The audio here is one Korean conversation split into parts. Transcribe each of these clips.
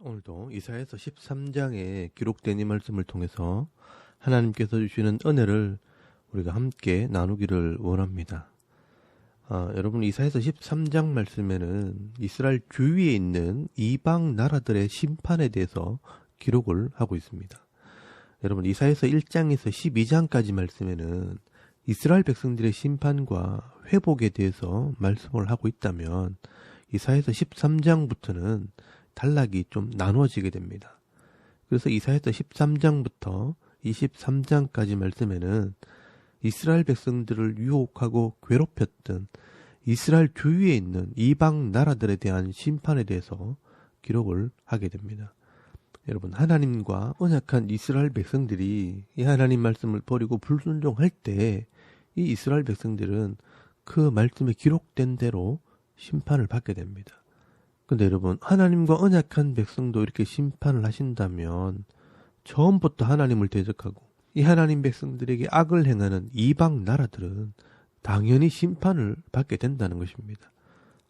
오늘도 이사야서 13장에 기록된 이 말씀을 통해서 하나님께서 주시는 은혜를 우리가 함께 나누기를 원합니다. 여러분, 이사야서 13장 말씀에는 이스라엘 주위에 있는 이방 나라들의 심판에 대해서 기록을 하고 있습니다. 여러분, 이사야서 1장에서 12장까지 말씀에는 이스라엘 백성들의 심판과 회복에 대해서 말씀을 하고 있다면 이사야서 13장부터는 단락이 좀 나누어지게 됩니다. 그래서 이사야서 13장부터 23장까지 말씀에는 이스라엘 백성들을 유혹하고 괴롭혔던 이스라엘 주위에 있는 이방 나라들에 대한 심판에 대해서 기록을 하게 됩니다. 여러분, 하나님과 언약한 이스라엘 백성들이 이 하나님 말씀을 버리고 불순종할 때 이 이스라엘 백성들은 그 말씀에 기록된 대로 심판을 받게 됩니다. 근데 여러분, 하나님과 언약한 백성도 이렇게 심판을 하신다면 처음부터 하나님을 대적하고 이 하나님 백성들에게 악을 행하는 이방 나라들은 당연히 심판을 받게 된다는 것입니다.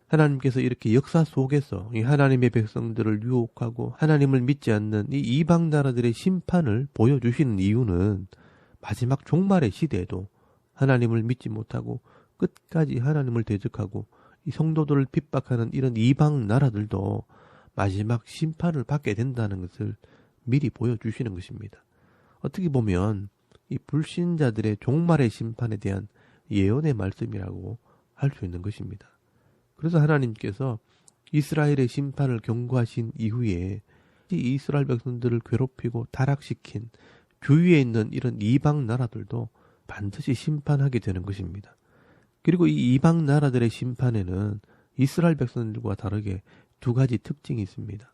하나님께서 이렇게 역사 속에서 이 하나님의 백성들을 유혹하고 하나님을 믿지 않는 이 이방 나라들의 심판을 보여주시는 이유는 마지막 종말의 시대에도 하나님을 믿지 못하고 끝까지 하나님을 대적하고 이 성도들을 핍박하는 이런 이방 나라들도 마지막 심판을 받게 된다는 것을 미리 보여주시는 것입니다. 어떻게 보면 이 불신자들의 종말의 심판에 대한 예언의 말씀이라고 할 수 있는 것입니다. 그래서 하나님께서 이스라엘의 심판을 경고하신 이후에 이 이스라엘 백성들을 괴롭히고 타락시킨 주위에 있는 이런 이방 나라들도 반드시 심판하게 되는 것입니다. 그리고 이 이방 나라들의 심판에는 이스라엘 백성들과 다르게 두 가지 특징이 있습니다.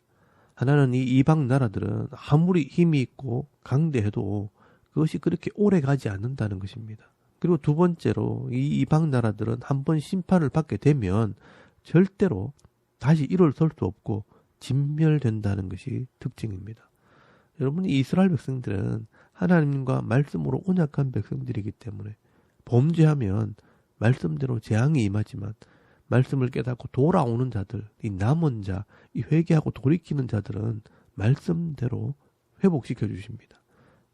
하나는 이 이방 나라들은 아무리 힘이 있고 강대해도 그것이 그렇게 오래 가지 않는다는 것입니다. 그리고 두 번째로 이 이방 나라들은 한번 심판을 받게 되면 절대로 다시 일어설 수 없고 진멸된다는 것이 특징입니다. 여러분, 이 이스라엘 백성들은 하나님과 말씀으로 언약한 백성들이기 때문에 범죄하면 말씀대로 재앙이 임하지만 말씀을 깨닫고 돌아오는 자들, 이 남은 자, 이 회개하고 돌이키는 자들은 말씀대로 회복시켜 주십니다.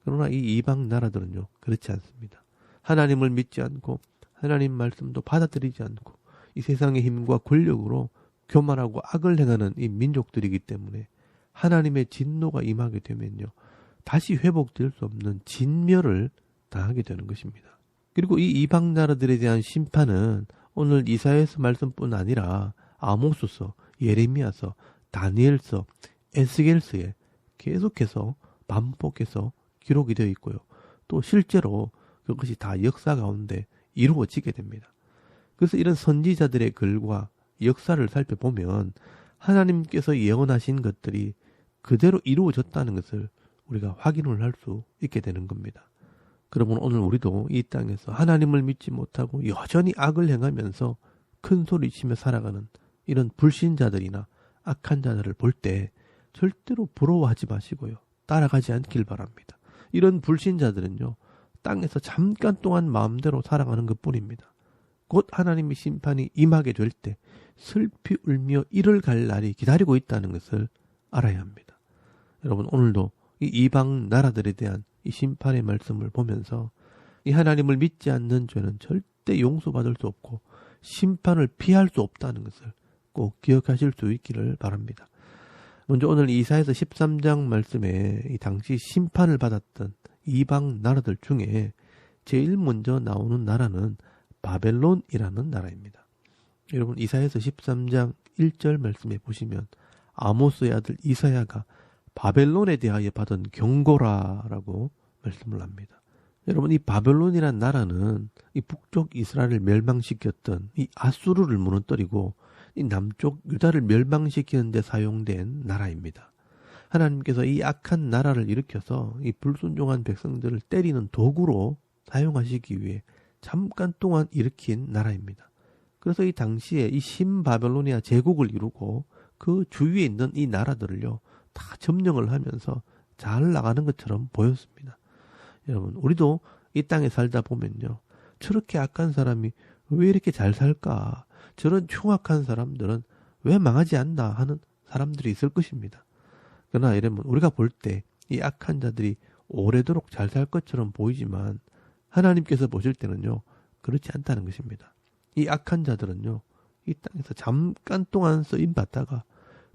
그러나 이 이방 나라들은요, 그렇지 않습니다. 하나님을 믿지 않고 하나님 말씀도 받아들이지 않고 이 세상의 힘과 권력으로 교만하고 악을 행하는 이 민족들이기 때문에 하나님의 진노가 임하게 되면요, 다시 회복될 수 없는 진멸을 당하게 되는 것입니다. 그리고 이 이방 나라들에 대한 심판은 오늘 이사야서 말씀뿐 아니라 아모스서, 예레미야서, 다니엘서, 에스겔서에 계속해서 반복해서 기록이 되어 있고요. 또 실제로 그것이 다 역사 가운데 이루어지게 됩니다. 그래서 이런 선지자들의 글과 역사를 살펴보면 하나님께서 예언하신 것들이 그대로 이루어졌다는 것을 우리가 확인을 할 수 있게 되는 겁니다. 그러면 오늘 우리도 이 땅에서 하나님을 믿지 못하고 여전히 악을 행하면서 큰 소리치며 살아가는 이런 불신자들이나 악한 자들을 볼 때 절대로 부러워하지 마시고요, 따라가지 않길 바랍니다. 이런 불신자들은요, 땅에서 잠깐 동안 마음대로 살아가는 것뿐입니다. 곧 하나님의 심판이 임하게 될 때 슬피 울며 이를 갈 날이 기다리고 있다는 것을 알아야 합니다. 여러분, 오늘도 이 이방 나라들에 대한 이 심판의 말씀을 보면서 이 하나님을 믿지 않는 죄는 절대 용서받을 수 없고 심판을 피할 수 없다는 것을 꼭 기억하실 수 있기를 바랍니다. 먼저 오늘 이사야서 13장 말씀에 이 당시 심판을 받았던 이방 나라들 중에 제일 먼저 나오는 나라는 바벨론이라는 나라입니다. 여러분, 이사야서 13장 1절 말씀에 보시면 아모스의 아들 이사야가 바벨론에 대하여 받은 경고라라고 말씀을 합니다. 여러분, 이 바벨론이란 나라는 이 북쪽 이스라엘을 멸망시켰던 이 아수르를 무너뜨리고 이 남쪽 유다를 멸망시키는 데 사용된 나라입니다. 하나님께서 이 악한 나라를 일으켜서 이 불순종한 백성들을 때리는 도구로 사용하시기 위해 잠깐 동안 일으킨 나라입니다. 그래서 이 당시에 이 신바벨로니아 제국을 이루고 그 주위에 있는 이 나라들을요, 다 점령을 하면서 잘 나가는 것처럼 보였습니다. 여러분, 우리도 이 땅에 살다 보면요, 저렇게 악한 사람이 왜 이렇게 잘 살까? 저런 흉악한 사람들은 왜 망하지 않나 하는 사람들이 있을 것입니다. 그러나 이러면 우리가 볼 때 이 악한 자들이 오래도록 잘 살 것처럼 보이지만 하나님께서 보실 때는요, 그렇지 않다는 것입니다. 이 악한 자들은요, 이 땅에서 잠깐 동안 쓰임 받다가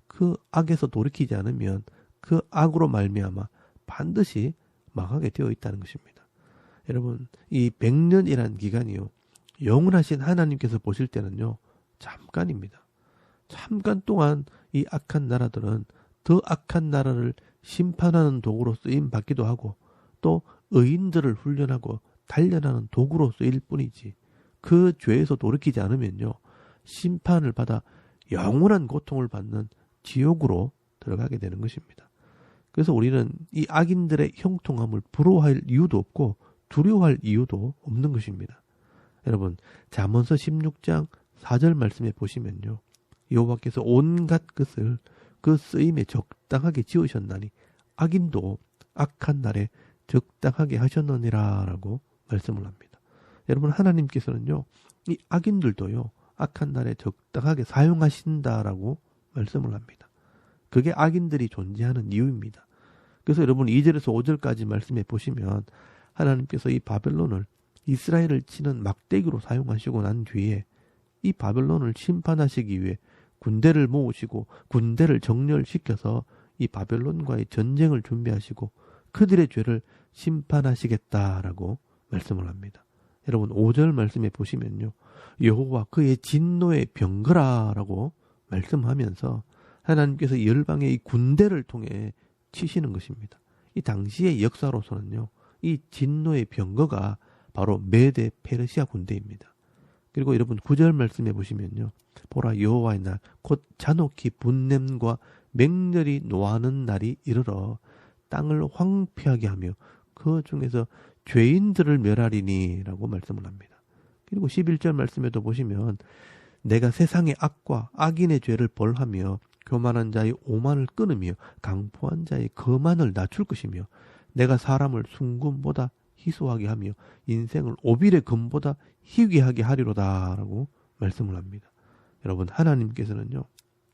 그 악에서 돌이키지 않으면 그 악으로 말미암아 반드시 망하게 되어 있다는 것입니다. 여러분, 이 100년이라는 기간이요, 영원하신 하나님께서 보실 때는요, 잠깐입니다. 잠깐 동안 이 악한 나라들은 더 악한 나라를 심판하는 도구로 쓰임 받기도 하고 또 의인들을 훈련하고 단련하는 도구로 쓰일 뿐이지, 그 죄에서 돌이키지 않으면요, 심판을 받아 영원한 고통을 받는 지옥으로 들어가게 되는 것입니다. 그래서 우리는 이 악인들의 형통함을 부러워할 이유도 없고 두려워할 이유도 없는 것입니다. 여러분, 잠언서 16장 4절 말씀에 보시면요, 여호와께서 온갖 것을 그 쓰임에 적당하게 지으셨나니 악인도 악한 날에 적당하게 하셨느니라 라고 말씀을 합니다. 여러분, 하나님께서는요, 이 악인들도요, 악한 날에 적당하게 사용하신다라고 말씀을 합니다. 그게 악인들이 존재하는 이유입니다. 그래서 여러분 2절에서 5절까지 말씀해 보시면 하나님께서 이 바벨론을 이스라엘을 치는 막대기로 사용하시고 난 뒤에 이 바벨론을 심판하시기 위해 군대를 모으시고 군대를 정렬시켜서 이 바벨론과의 전쟁을 준비하시고 그들의 죄를 심판하시겠다라고 말씀을 합니다. 여러분 5절 말씀에 보시면요, 여호와 그의 진노의 병거라라고 말씀하면서 하나님께서 열방의 이 군대를 통해 치시는 것입니다. 이 당시의 역사로서는요, 이 진노의 병거가 바로 메데 페르시아 군대입니다. 그리고 여러분 9절 말씀해 보시면요, 보라 여호와의 날 곧 잔혹히 분냄과 맹렬히 노하는 날이 이르러 땅을 황폐하게 하며 그 중에서 죄인들을 멸하리니 라고 말씀을 합니다. 그리고 11절 말씀에도 보시면 내가 세상의 악과 악인의 죄를 벌하며 교만한 자의 오만을 끊으며 강포한 자의 거만을 낮출 것이며 내가 사람을 순금보다 희소하게 하며 인생을 오빌의 금보다 희귀하게 하리로다 라고 말씀을 합니다. 여러분, 하나님께서는요,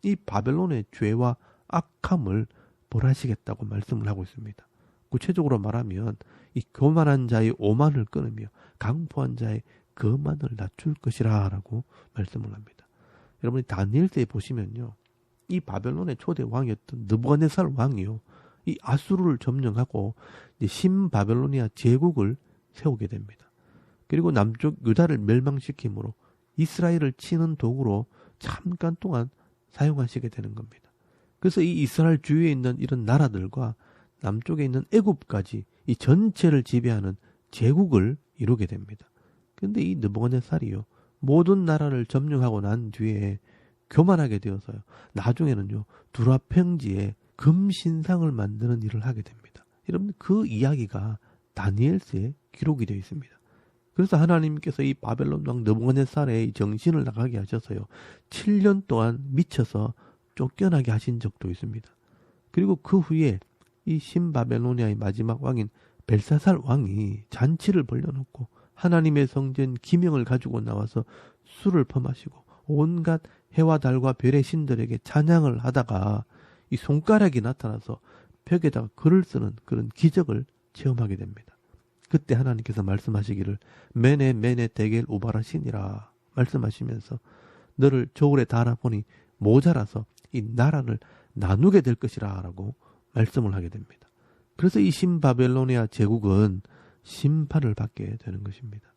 이 바벨론의 죄와 악함을 벌하시겠다고 말씀을 하고 있습니다. 구체적으로 말하면 이 교만한 자의 오만을 끊으며 강포한 자의 거만을 낮출 것이라 라고 말씀을 합니다. 여러분이 다니엘서에 보시면요, 이 바벨론의 초대 왕이었던 느부갓네살 왕이요, 이 아수르를 점령하고 신바벨로니아 제국을 세우게 됩니다. 그리고 남쪽 유다를 멸망시킴으로 이스라엘을 치는 도구로 잠깐 동안 사용하시게 되는 겁니다. 그래서 이 이스라엘 주위에 있는 이런 나라들과 남쪽에 있는 애굽까지 이 전체를 지배하는 제국을 이루게 됩니다. 그런데 이 느부갓네살이요, 모든 나라를 점령하고 난 뒤에 교만하게 되어서요, 나중에는요, 두라 평지에 금신상을 만드는 일을 하게 됩니다. 여러분, 그 이야기가 다니엘서에 기록이 되어 있습니다. 그래서 하나님께서 이 바벨론 왕 느부갓네살의 정신을 나가게 하셔서요, 7년 동안 미쳐서 쫓겨나게 하신 적도 있습니다. 그리고 그 후에 이 신바벨로니아의 마지막 왕인 벨사살 왕이 잔치를 벌려놓고 하나님의 성전 기명을 가지고 나와서 술을 퍼마시고 온갖 해와 달과 별의 신들에게 찬양을 하다가 이 손가락이 나타나서 벽에다가 글을 쓰는 그런 기적을 체험하게 됩니다. 그때 하나님께서 말씀하시기를 메네 메네 데겔 우바라신이라 말씀하시면서 너를 저울에 달아보니 모자라서 이 나라를 나누게 될 것이라 라고 말씀을 하게 됩니다. 그래서 이 신바벨로니아 제국은 심판을 받게 되는 것입니다.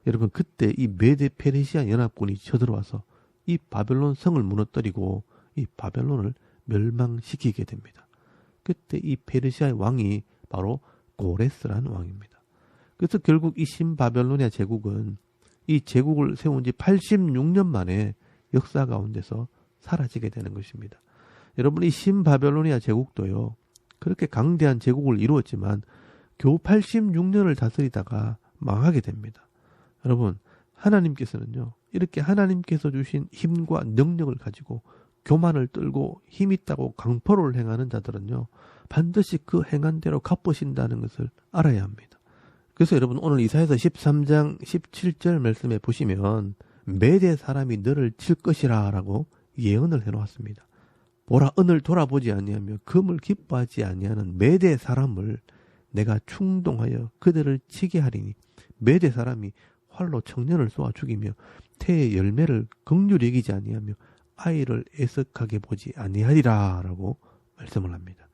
여러분, 그때 이 메데 페르시아 연합군이 쳐들어와서 이 바벨론 성을 무너뜨리고 이 바벨론을 멸망시키게 됩니다. 그때 이 페르시아의 왕이 바로 고레스라는 왕입니다. 그래서 결국 이 신바벨로니아 제국은 이 제국을 세운 지 86년 만에 역사 가운데서 사라지게 되는 것입니다. 여러분, 이 신바벨로니아 제국도요, 그렇게 강대한 제국을 이루었지만 겨우 86년을 다스리다가 망하게 됩니다. 여러분, 하나님께서는요, 이렇게 하나님께서 주신 힘과 능력을 가지고 교만을 떨고 힘 있다고 강포를 행하는 자들은요, 반드시 그 행한 대로 갚으신다는 것을 알아야 합니다. 그래서 여러분 오늘 이사야서 13장 17절 말씀에 보시면 메대 사람이 너를 칠 것이라 라고 예언을 해놓았습니다. 보라 은을 돌아보지 아니하며 금을 기뻐하지 아니하는 메대 사람을 내가 충동하여 그들을 치게 하리니 메대 사람이 활로 청년을 쏘아 죽이며 태의 열매를 긍휼히 여기지 아니하며 아이를 애석하게 보지 아니하리라 라고 말씀을 합니다.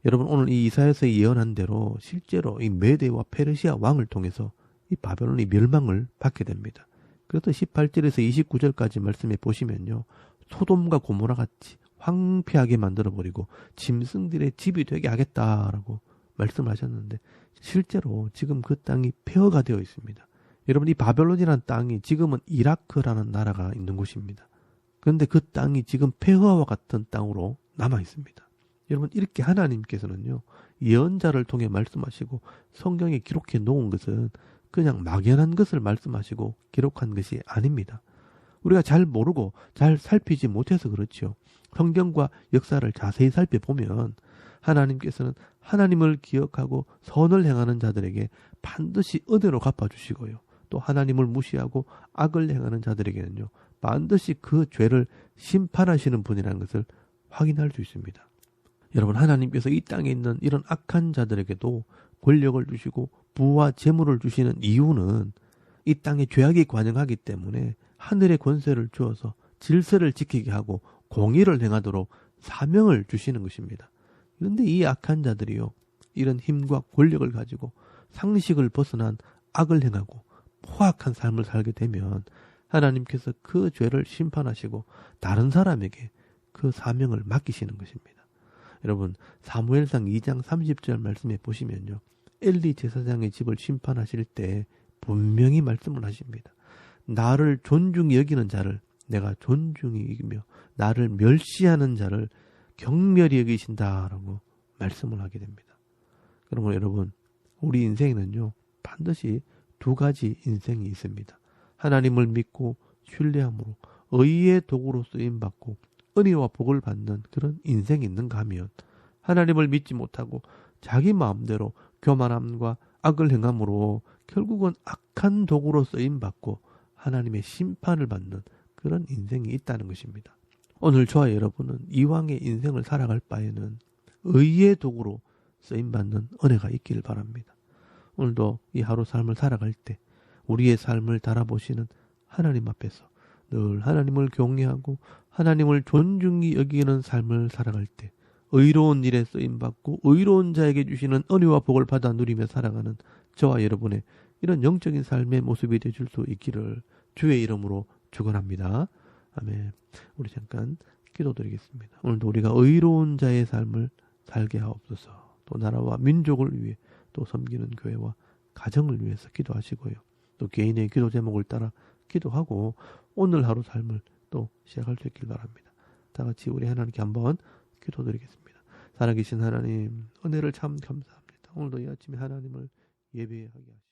여러분 오늘 이 이사야서 예언한 대로 실제로 이 메대와 페르시아 왕을 통해서 이 바벨론이 멸망을 받게 됩니다. 그래서 18절에서 29절까지 말씀해 보시면요. 소돔과 고모라 같이 황폐하게 만들어버리고 짐승들의 집이 되게 하겠다라고 말씀을 하셨는데 실제로 지금 그 땅이 폐허가 되어 있습니다. 여러분 이 바벨론이라는 땅이 지금은 이라크라는 나라가 있는 곳입니다. 그런데 그 땅이 지금 폐허와 같은 땅으로 남아 있습니다. 여러분 이렇게 하나님께서는요. 예언자를 통해 말씀하시고 성경에 기록해 놓은 것은 그냥 막연한 것을 말씀하시고 기록한 것이 아닙니다. 우리가 잘 모르고 잘 살피지 못해서 그렇죠. 성경과 역사를 자세히 살펴보면 하나님께서는 하나님을 기억하고 선을 행하는 자들에게 반드시 은혜로 갚아주시고요. 또 하나님을 무시하고 악을 행하는 자들에게는요. 반드시 그 죄를 심판하시는 분이라는 것을 확인할 수 있습니다. 여러분 하나님께서 이 땅에 있는 이런 악한 자들에게도 권력을 주시고 부와 재물을 주시는 이유는 이 땅에 죄악이 관영하기 때문에 하늘의 권세를 주어서 질서를 지키게 하고 공의를 행하도록 사명을 주시는 것입니다. 그런데 이 악한 자들이요. 이런 힘과 권력을 가지고 상식을 벗어난 악을 행하고 포악한 삶을 살게 되면 하나님께서 그 죄를 심판하시고 다른 사람에게 그 사명을 맡기시는 것입니다. 여러분 사무엘상 2장 30절 말씀에 보시면요. 엘리 제사장의 집을 심판하실 때 분명히 말씀을 하십니다. 나를 존중히 여기는 자를 내가 존중히 여기며 나를 멸시하는 자를 경멸히 여기신다라고 말씀을 하게 됩니다. 그러면 여러분 우리 인생에는요. 반드시 두 가지 인생이 있습니다. 하나님을 믿고 신뢰함으로 의의 도구로 쓰임받고 은혜와 복을 받는 그런 인생이 있는가 하면 하나님을 믿지 못하고 자기 마음대로 교만함과 악을 행함으로 결국은 악한 도구로 쓰임받고 하나님의 심판을 받는 그런 인생이 있다는 것입니다. 오늘 저와 여러분은 이왕의 인생을 살아갈 바에는 의의 도구로 쓰임받는 은혜가 있기를 바랍니다. 오늘도 이 하루 삶을 살아갈 때 우리의 삶을 달아보시는 하나님 앞에서 늘 하나님을 경외하고 하나님을 존중히 여기는 삶을 살아갈 때 의로운 일에 쓰임받고 의로운 자에게 주시는 은혜와 복을 받아 누리며 살아가는 저와 여러분의 이런 영적인 삶의 모습이 되실 수 있기를 주의 이름으로 축원합니다. 아멘. 우리 잠깐 기도드리겠습니다. 오늘도 우리가 의로운 자의 삶을 살게 하옵소서. 또 나라와 민족을 위해 또 섬기는 교회와 가정을 위해서 기도하시고요. 또 개인의 기도 제목을 따라 기도하고 오늘 하루 삶을 또 시작할 수 있길 바랍니다. 다 같이 우리 하나님께 한번 기도드리겠습니다. 살아계신 하나님 은혜를 참 감사합니다. 오늘도 이 아침에 하나님을 예배하게 하시고